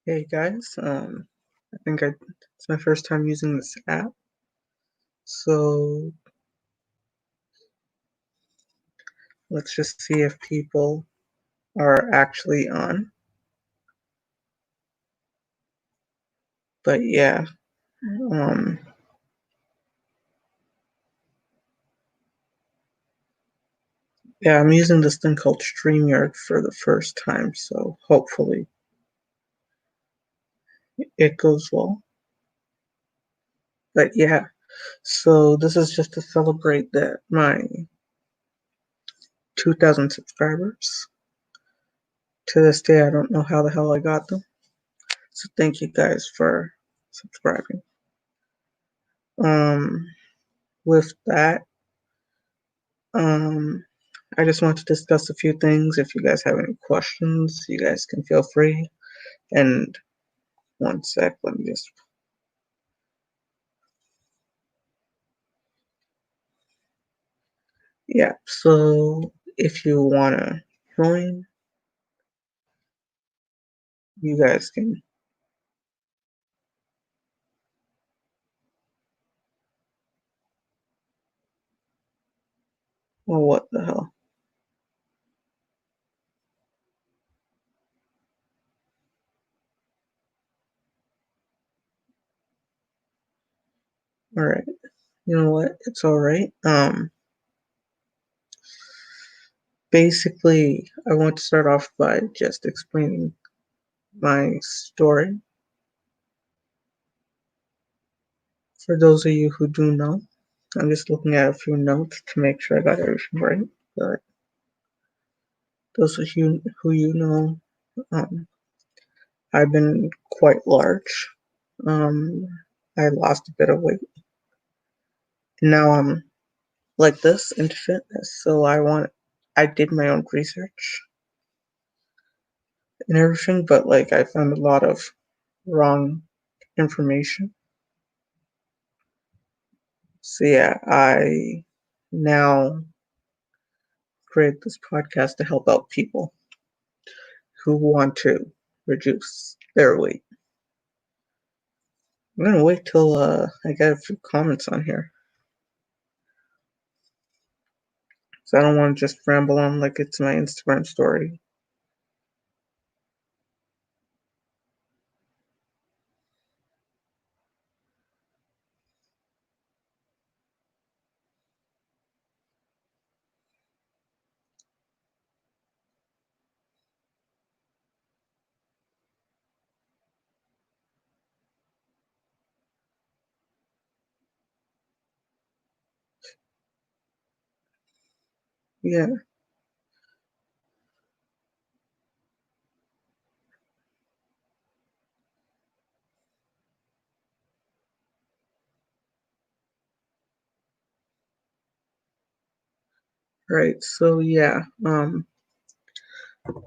Hey guys, I think it's my first time using this app, so let's just see if people are actually on. But um, yeah, I'm using this thing called StreamYard for the first time, so hopefully it goes well. But yeah, so this is just to celebrate that my 2,000 subscribers. To this day, I don't know how the hell I got them. So thank you guys for subscribing. Um, with that, Um, I just want to discuss a few things. If you guys have any questions, you guys can feel free. And one sec, let me just. Yeah, so if you want to join, you guys can. Well, what the hell? All right. You know what? It's all right. Basically, I want to start off by just explaining my story. For those of you who do know, I'm just looking at a few notes to make sure I got everything right. But those of you who um, I've been quite large. Um, I lost a bit of weight. Now I'm like this into fitness. So I did my own research and everything, but like I found a lot of wrong information. So yeah, I now create this podcast to help out people who want to reduce their weight. I'm gonna wait till I get a few comments on here. So I don't want to just ramble on like it's my Instagram story. Yeah, right. So yeah,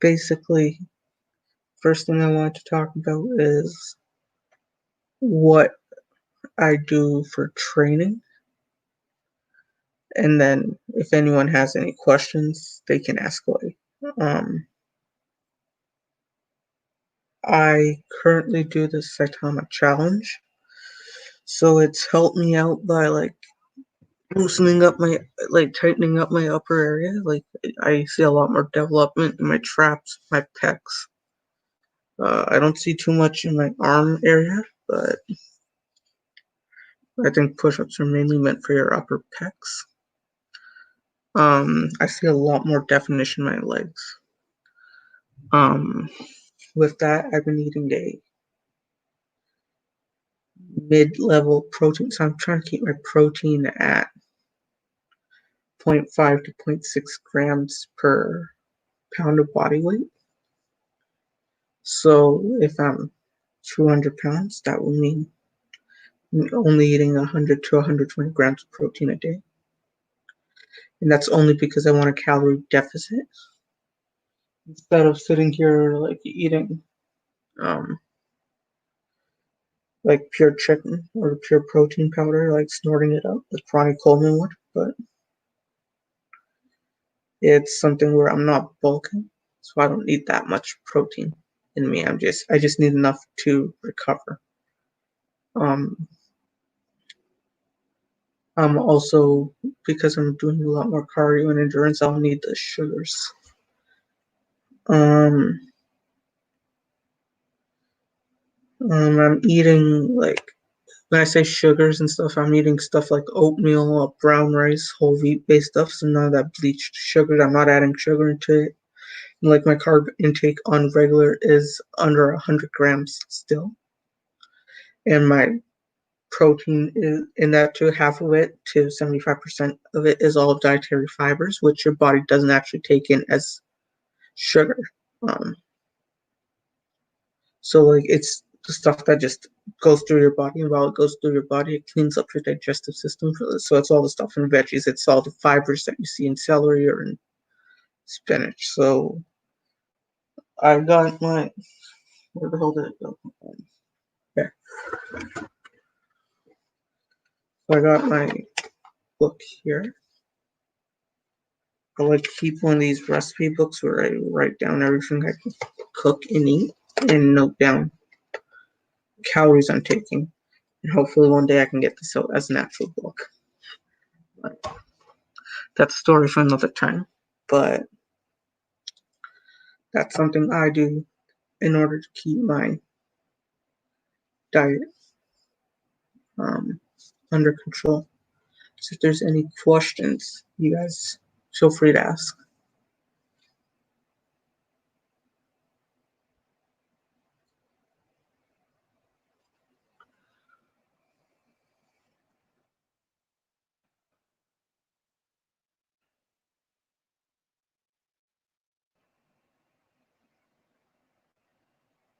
basically, first thing I want to talk about is what I do for training, and then if anyone has any questions, they can ask away. Um, I currently do the Saitama challenge, so it's helped me out by like loosening up my like tightening up my upper area. Like I see a lot more development in my traps, my pecs. I don't see too much in my arm area, but I think push-ups are mainly meant for your upper pecs. I see a lot more definition in my legs. Um, with that, I've been eating a mid-level protein, so I'm trying to keep my protein at zero point 0.5 to zero point 0.6 grams per pound of body weight. So if I'm 200 pounds, that would mean only eating 100 to 120 grams of protein a day. And that's only because I want a calorie deficit instead of sitting here like eating um, like pure chicken or pure protein powder, like snorting it up as Ronnie Coleman would. But it's something where I'm not bulking, so I don't need that much protein. in me. I just need enough to recover. Um, I'm also, because I'm doing a lot more cardio and endurance, I'll need the sugars. Um, I'm eating like when I say sugars and stuff, I'm eating stuff like oatmeal, brown rice, whole wheat based stuff. So none of that bleached sugar. I'm not adding sugar into it. Like my carb intake on regular is under 100 grams still, and my protein is in that too. Half of it to 75% of it is all dietary fibers, which your body doesn't actually take in as sugar. Um, so like it's the stuff that just goes through your body, and while it goes through your body, it cleans up your digestive system. So it's all the stuff in veggies. It's all the fibers that you see in celery or in spinach. So I got my where the hell did it go? Yeah, so I got my book here. I like keep one of these recipe books where I write down everything I cook and eat and note down calories I'm taking. And hopefully one day I can get this out as an actual book. But that's a story for another time. But that's something I do in order to keep my diet um, under control. So if there's any questions, you guys feel free to ask.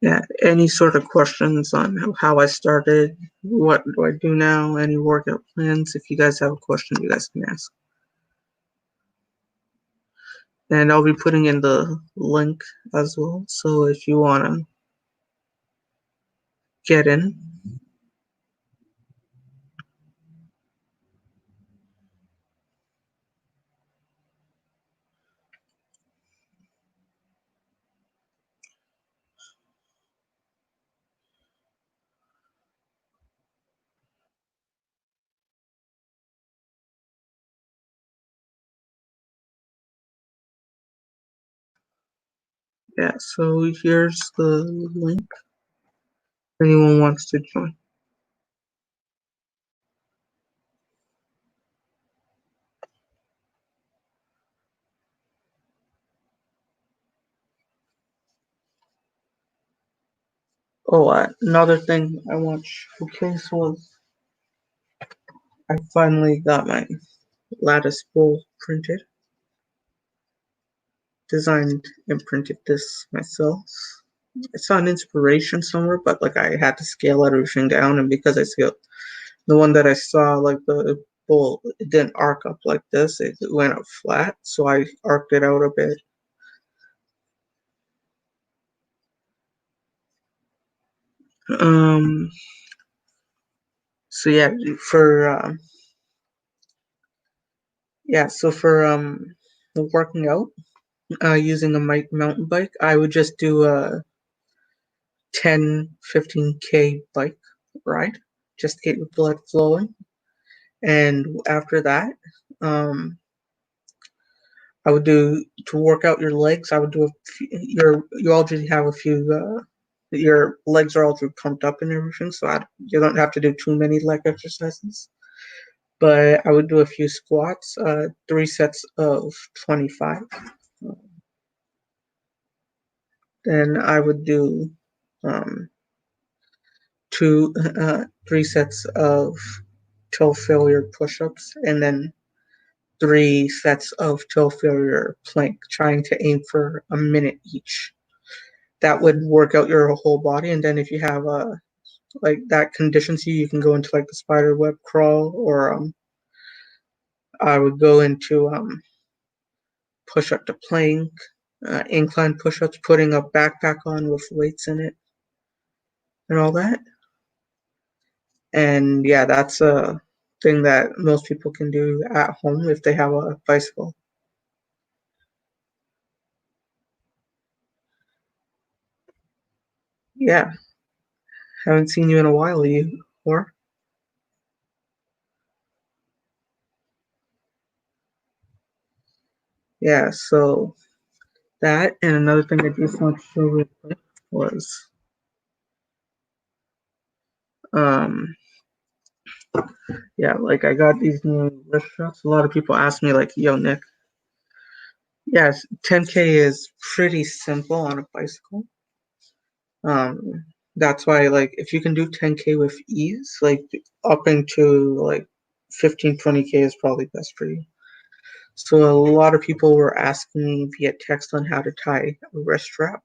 Yeah, any sort of questions on how I started, what do I do now, any workout plans? If you guys have a question, you guys can ask. And I'll be putting in the link as well. So if you want to get in, yeah, so here's the link if anyone wants to join. Oh, another thing I want to showcase was I finally got my lattice bowl printed, designed and printed this myself. I saw an inspiration somewhere, but like I had to scale everything down, and because I scaled the one that I saw, like the bowl, it didn't arc up like this. It went up flat, so I arced it out a bit. Um, so yeah, for working out, using a mountain bike, I would just do a 10-15K bike ride, just to get your blood flowing. And after that, um, I would do to work out your legs. I would do you already have a few. Your legs are all pumped up and everything, so you don't have to do too many leg exercises. But I would do a few squats, 3 sets of 25. Then I would do um, 3 sets of toe failure push-ups, and then 3 sets of toe failure plank, trying to aim for a minute each. That would work out your whole body. And then if you have like that conditions you, you can go into like the spider web crawl, or I would go into push up to plank, incline push ups, putting a backpack on with weights in it, and all that. And yeah, that's a thing that most people can do at home if they have a bicycle. Yeah, haven't seen you in a while, you or? Yeah, so that and another thing I just want to show real quick was um yeah, like I got these new wrist straps. A lot of people ask me like, yo Nick, yes, 10K is pretty simple on a bicycle. That's why like if you can do 10K with ease, like up into like 15, 20K is probably best for you. So a lot of people were asking me via text on how to tie a wrist strap.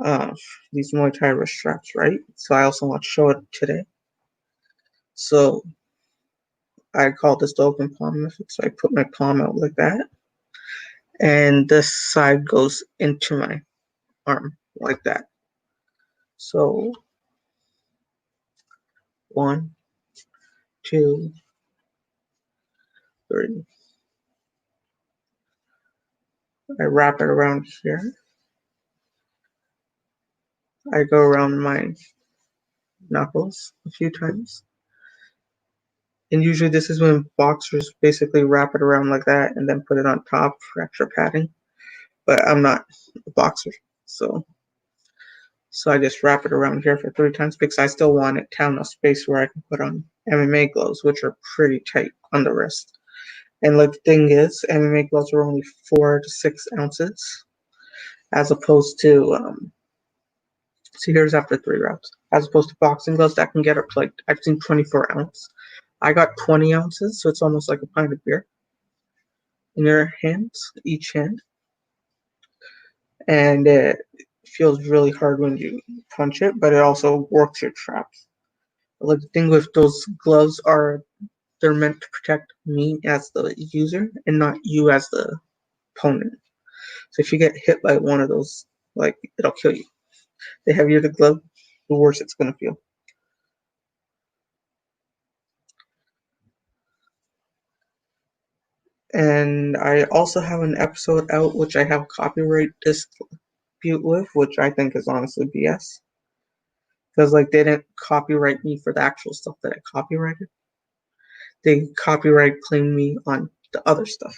Uh, these Muay Thai wrist straps, right? So I also want to show it today. So I call this the open palm method. So I put my palm out like that, and this side goes into my arm like that. So 1, 2, 3. I wrap it around here. I go around my knuckles a few times. And usually this is when boxers basically wrap it around like that and then put it on top for extra padding. But I'm not a boxer, so I just wrap it around here for 3 times because I still want it to have enough space where I can put on MMA gloves, which are pretty tight on the wrist. And like the thing is, MMA gloves are only 4 to 6 ounces, as opposed to see here's after 3 reps, as opposed to boxing gloves that can get up to like I've seen 24 ounce. I got 20 ounces, so it's almost like a pint of beer in your hands, each hand, and it feels really hard when you punch it, but it also works your traps. Like the thing with those gloves are they're meant to protect me as the user and not you as the opponent. So if you get hit by one of those, like it'll kill you. The heavier the glove, the worse it's gonna feel. And I also have an episode out which I have copyright dispute with, which I think is honestly BS. Because like they didn't copyright me for the actual stuff that I copyrighted. They copyright claimed me on the other stuff,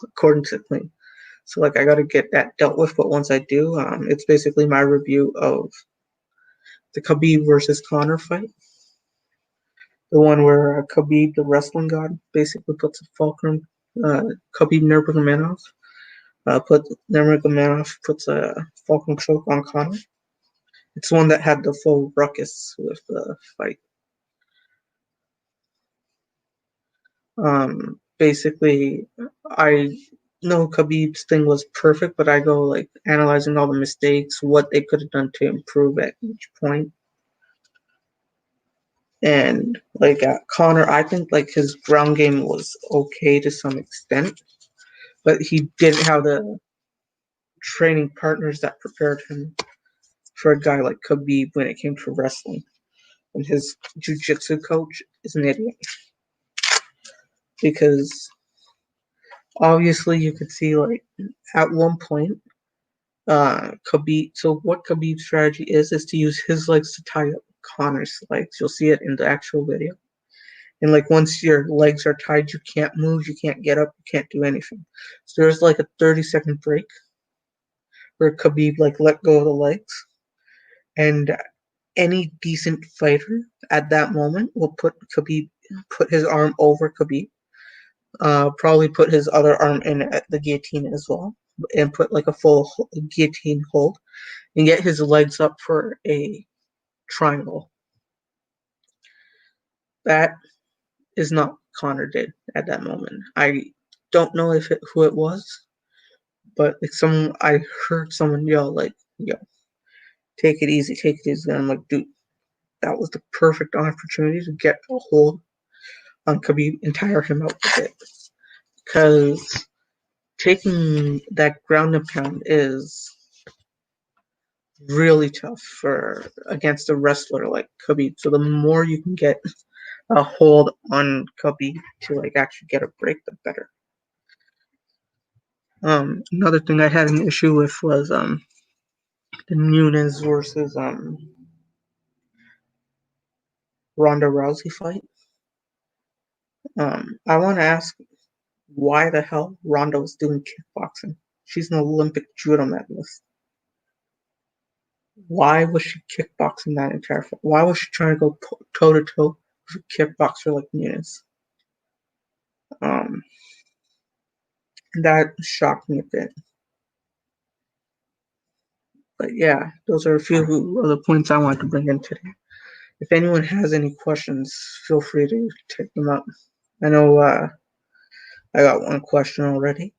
according to the claim. So like I got to get that dealt with. But once I do, it's basically my review of the Khabib versus Conor fight, the one where Khabib, the wrestling god, basically puts a fulcrum. Khabib Nurmagomedov puts a fulcrum choke on Conor. It's one that had the full ruckus with the fight. Basically, I know Khabib's thing was perfect, but I go like analyzing all the mistakes, what they could have done to improve at each point. And like Connor, I think like his ground game was okay to some extent, but he didn't have the training partners that prepared him for a guy like Khabib when it came to wrestling. And his jiu-jitsu coach is an idiot because obviously you could see like at one point Khabib. So what Khabib's strategy is to use his legs to tie up Connor's legs. You'll see it in the actual video. And like once your legs are tied, you can't move, you can't get up, you can't do anything. So there's like a 30-second break where Khabib like let go of the legs, and any decent fighter at that moment will put his arm over Khabib, probably put his other arm in at the guillotine as well, and put like a full guillotine hold, and get his legs up for a triangle. That is not what Connor did at that moment. I don't know who it was, but like I heard someone yell like, "Yo, take it easy." And I'm like, dude, that was the perfect opportunity to get a hold on Khabib and tire him out with it. Because taking that ground and pound is really tough for against a wrestler like Khabib. So the more you can get a hold on Khabib to like actually get a break, the better. Another thing I had an issue with was the Nunes versus Ronda Rousey fight. I want to ask why the hell Ronda was doing kickboxing. She's an Olympic judo medalist. Why was she kickboxing that entire fight? Why was she trying to go toe to toe with a kickboxer like Nunes? Um, that shocked me a bit. But yeah, those are a few of the points I wanted to bring in today. If anyone has any questions, feel free to take them up. I know I got one question already.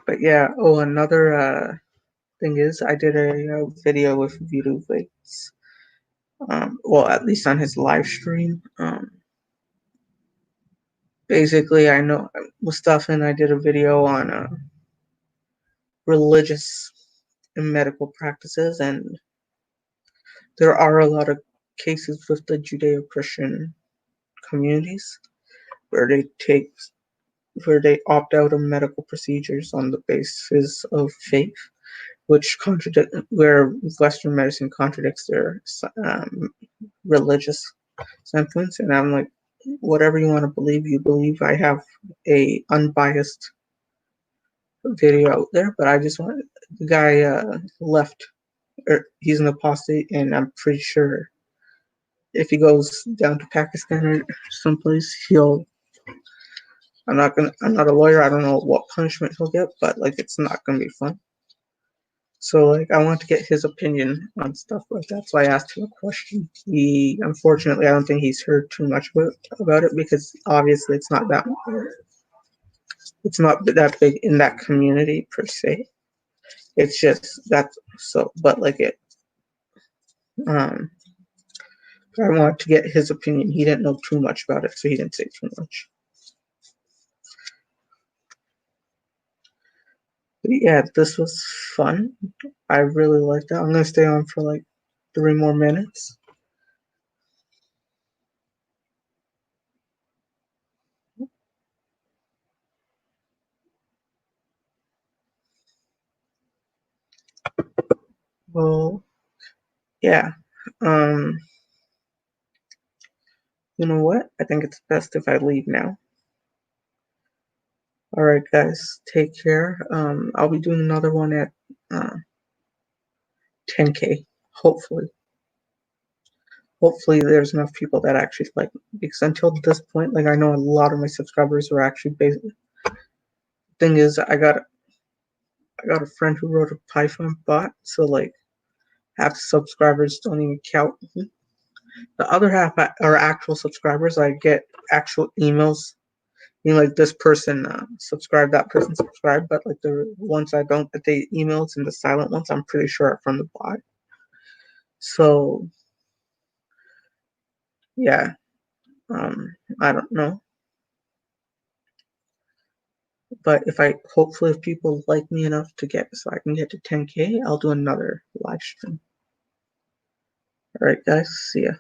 But yeah, another thing is I did a video with Voodoo Vegas. Well, at least on his live stream. Basically, I know Mustafa and I did a video on religious and medical practices, and there are a lot of cases with the Judeo-Christian communities where they opt out of medical procedures on the basis of faith, where Western medicine contradicts their religious sentiments. And I'm like, whatever you want to believe, you believe. I have a unbiased video out there, but I just want the guy left. He's an apostate, and I'm pretty sure if he goes down to Pakistan or someplace, he'll. I'm not a lawyer. I don't know what punishment he'll get, but like it's not gonna be fun. So like I want to get his opinion on stuff like that. So I asked him a question. Unfortunately I don't think he's heard too much about it because obviously it's not that big in that community per se. It's just that so but like it um I wanted to get his opinion. He didn't know too much about it, so he didn't say too much. But yeah, this was fun. I really liked it. I'm gonna stay on for like 3 more minutes. Well, yeah. Um, you know what? I think it's best if I leave now. All right, guys, take care. I'll be doing another one at 10K, hopefully. Hopefully, there's enough people that actually like me. Because until this point, like I know a lot of my subscribers are actually based. Thing is, I got a friend who wrote a Python bot, so like half the subscribers don't even count. The other half are actual subscribers. I get actual emails like this person subscribed, that person subscribed, but like the ones I don't get the emails and the silent ones, I'm pretty sure are from the bot. So yeah, I don't know, but hopefully if people like me enough to get so I can get to 10K, I'll do another live stream. All right, guys, see ya.